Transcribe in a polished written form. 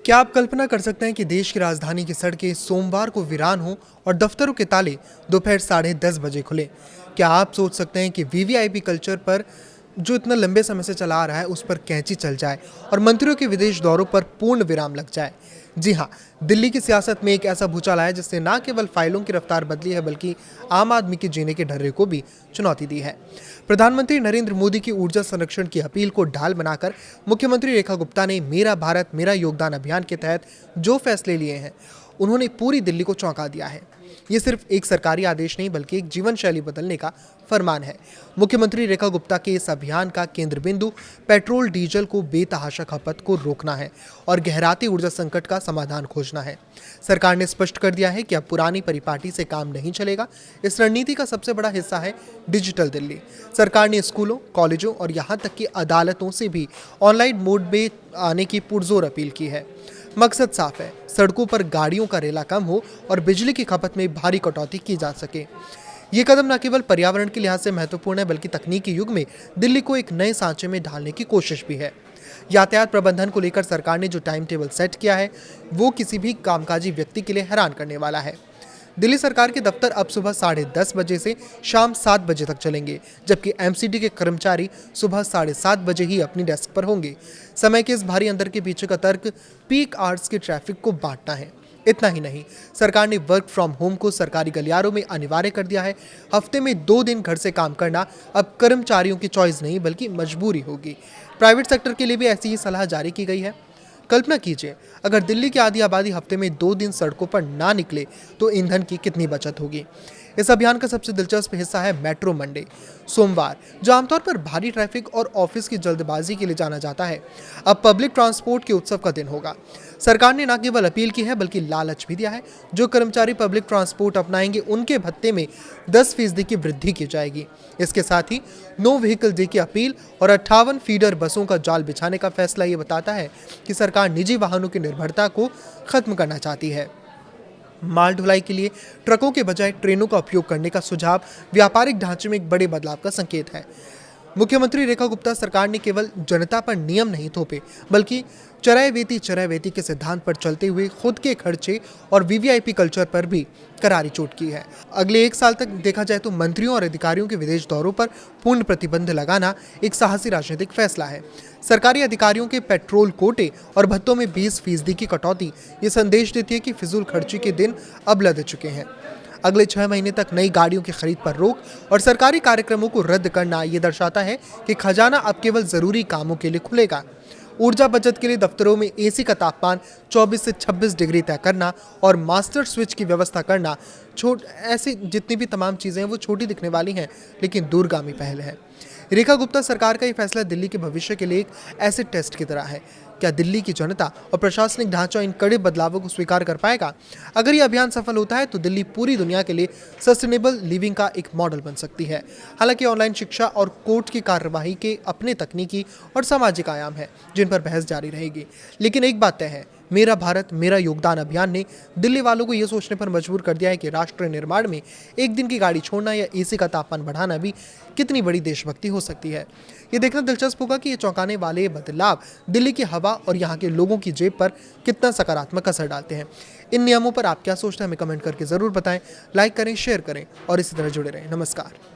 क्या आप कल्पना कर सकते हैं कि देश की राजधानी की सड़कें सोमवार को वीरान हों और दफ्तरों के ताले दोपहर 10:30 बजे खुले? क्या आप सोच सकते हैं कि वीवीआईपी कल्चर पर जो इतना लंबे समय से चला आ रहा है उस पर कैंची चल जाए और मंत्रियों के विदेश दौरों पर पूर्ण विराम लग जाए? जी हाँ, दिल्ली की सियासत में एक ऐसा भूचाल आया जिसने न केवल फाइलों की रफ्तार बदली है बल्कि आम आदमी के जीने के ढर्रे को भी चुनौती दी है। प्रधानमंत्री नरेंद्र मोदी की ऊर्जा संरक्षण की अपील को ढाल बनाकर मुख्यमंत्री रेखा गुप्ता ने मेरा भारत मेरा योगदान अभियान के तहत जो फैसले लिए हैं उन्होंने पूरी दिल्ली को चौंका दिया है। ये सिर्फ एक सरकारी आदेश नहीं बल्कि एक जीवन शैली बदलने का फरमान है। मुख्यमंत्री रेखा गुप्ता के इस अभियान का केंद्र बिंदु पेट्रोल डीजल को बेतहाशा खपत को रोकना है और गहराते ऊर्जा संकट का समाधान खोजना है। सरकार ने स्पष्ट कर दिया है कि अब पुरानी परिपाटी से काम नहीं चलेगा। इस रणनीति का सबसे बड़ा हिस्सा है डिजिटल दिल्ली। सरकार ने स्कूलों, कॉलेजों और यहाँ तक कि अदालतों से भी ऑनलाइन मोड में आने की पुरजोर अपील की है। मकसद साफ है, सड़कों पर गाड़ियों का रेला कम हो और बिजली की खपत में भारी कटौती की जा सके। ये कदम न केवल पर्यावरण के लिहाज से महत्वपूर्ण है बल्कि तकनीकी युग में दिल्ली को एक नए सांचे में ढालने की कोशिश भी है। यातायात प्रबंधन को लेकर सरकार ने जो टाइम टेबल सेट किया है वो किसी भी कामकाजी व्यक्ति के लिए हैरान करने वाला है। दिल्ली सरकार के दफ्तर अब सुबह 10:30 बजे से शाम 7 बजे तक चलेंगे, जबकि एमसीडी के कर्मचारी सुबह 7:30 बजे ही अपनी डेस्क पर होंगे। समय के इस भारी अंतर के पीछे का तर्क पीक आवर्स के ट्रैफिक को बांटना है। इतना ही नहीं, सरकार ने वर्क फ्रॉम होम को सरकारी गलियारों में अनिवार्य कर दिया है। हफ्ते में 2 दिन घर से काम करना अब कर्मचारियों की चॉइस नहीं बल्कि मजबूरी होगी। प्राइवेट सेक्टर के लिए भी ऐसी ही सलाह जारी की गई है। कल्पना कीजिए, अगर दिल्ली की आधी आबादी हफ्ते में 2 दिन सड़कों पर ना निकले तो ईंधन की कितनी बचत होगी। इस अभियान का सबसे दिलचस्प हिस्सा है मेट्रो मंडे, सोमवार, जो आमतौर पर भारी ट्रैफिक और ऑफिस की जल्दबाजी के लिए जाना जाता है, अब पब्लिक ट्रांसपोर्ट के उत्सव का दिन होगा। सरकार ने न केवल अपील की है बल्कि लालच भी दिया है। जो कर्मचारी पब्लिक ट्रांसपोर्ट अपनाएंगे उनके भत्ते में 10% की वृद्धि की जाएगी। इसके साथ ही नो व्हीकल डे की अपील और 58 फीडर बसों का जाल बिछाने का फैसला ये बताता है कि सरकार निजी वाहनों की निर्भरता को खत्म करना चाहती है। माल ढुलाई के लिए ट्रकों के बजाय ट्रेनों का उपयोग करने का सुझाव व्यापारिक ढांचे में एक बड़े बदलाव का संकेत है। मुख्यमंत्री रेखा गुप्ता सरकार ने केवल जनता पर नियम नहीं थोपे बल्कि चराय वेती के सिद्धांत पर चलते हुए खुद के खर्चे और वीवीआईपी कल्चर पर भी करारी चोट की है। अगले 1 साल तक देखा जाए तो मंत्रियों और अधिकारियों के विदेश दौरों पर पूर्ण प्रतिबंध लगाना एक साहसी राजनीतिक फैसला है। सरकारी अधिकारियों के पेट्रोल कोटे और भत्तों में 20% की कटौती ये संदेश देती है कि फिजूल खर्ची के दिन अब लद चुके हैं। अगले 6 महीने तक नई गाड़ियों की खरीद पर रोक और सरकारी कार्यक्रमों को रद्द करना ये दर्शाता है कि खजाना अब केवल जरूरी कामों के लिए खुलेगा। ऊर्जा बचत के लिए दफ्तरों में एसी का तापमान 24 से 26 डिग्री तय करना और मास्टर स्विच की व्यवस्था करना, ऐसी जितनी भी तमाम चीज़ें हैं वो छोटी दिखने वाली हैं लेकिन दूरगामी पहल है। रेखा गुप्ता सरकार का ये फैसला दिल्ली के भविष्य के लिए एक एसिड टेस्ट की तरह है। क्या दिल्ली की जनता और प्रशासनिक ढांचा इन कड़े बदलावों को स्वीकार कर पाएगा? अगर ये अभियान सफल होता है तो दिल्ली पूरी दुनिया के लिए सस्टेनेबल लिविंग का एक मॉडल बन सकती है। हालांकि ऑनलाइन शिक्षा और कोर्ट की कार्यवाही के अपने तकनीकी और सामाजिक आयाम है जिन पर बहस जारी रहेगी, लेकिन एक बात तय है, मेरा भारत मेरा योगदान अभियान ने दिल्ली वालों को यह सोचने पर मजबूर कर दिया है कि राष्ट्र निर्माण में एक दिन की गाड़ी छोड़ना या एसी का तापमान बढ़ाना भी कितनी बड़ी देशभक्ति हो सकती है। ये देखना दिलचस्प होगा कि ये चौंकाने वाले बदलाव दिल्ली की हवा और यहाँ के लोगों की जेब पर कितना सकारात्मक असर डालते हैं। इन नियमों पर आप क्या सोचते हैं हमें कमेंट करके ज़रूर बताएं। लाइक करें, शेयर करें और इसी तरह जुड़े रहें। नमस्कार।